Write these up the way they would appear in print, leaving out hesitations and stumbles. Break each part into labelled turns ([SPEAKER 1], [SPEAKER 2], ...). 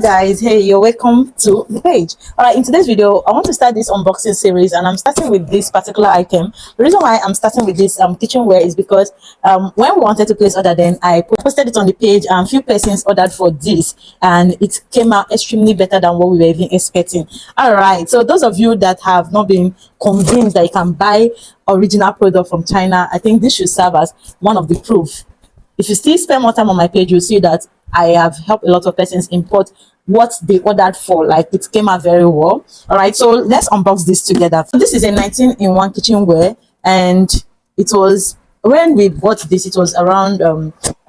[SPEAKER 1] guys, hey, you're welcome to the page. All right, in today's video I want to start this unboxing series, and I'm starting with this particular item. The reason why I'm starting with this kitchenware is because when we wanted to place order, then I posted it on the page and few persons ordered for this, and it came out extremely better than what we were even expecting. All right, so those of you that have not been convinced that you can buy original product from China, I think this should serve as one of the proof. If you still spend more time on my page, you'll see that I have helped a lot of persons import what they ordered for. Like, it came out very well. All right, so let's unbox this together. So this is a 19-in-1 kitchenware, and it was, when we bought this, it was around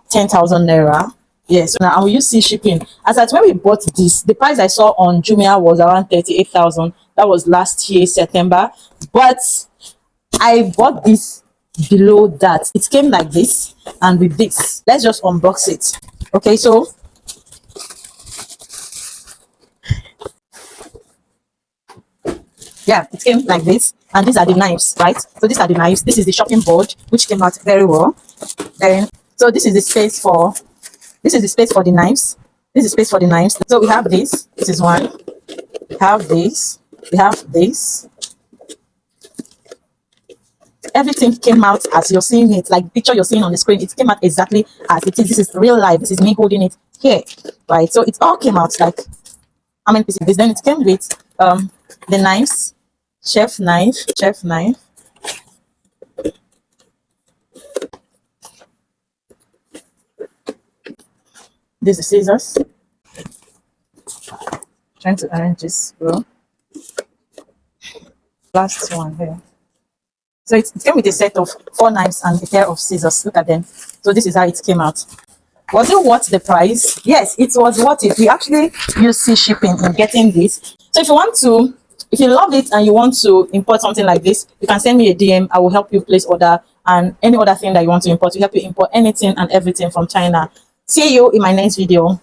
[SPEAKER 1] 10,000 naira. Yes, now and we use sea shipping. As at when we bought this, the price I saw on Jumia was around 38,000. That was last year September, but I bought this below that. It came like this, and with this, let's just unbox it. Okay, so yeah, it came like this, and these are the knives, right? So these are the knives. This is the shopping board, which came out very well. Then so this is the space for the knives. This is space for the knives. So we have this. This is one. We have this. We have this. Everything came out as you're seeing it, like the picture you're seeing on the screen. It came out exactly as it is. This is real life. This is me holding it here, right? So it all came out like, how many pieces? Then it came with the knives, chef knife. This is scissors. Trying to arrange this, bro. Last one here. So it came with a set of 4 knives and a pair of scissors. Look at them. So this is how it came out. Was it worth the price? Yes, it was worth it. We actually use sea shipping in getting this. So if you love it and you want to import something like this, you can send me a DM. I will help you place order, and any other thing that you want to import. We help you import anything and everything from China. See you in my next video.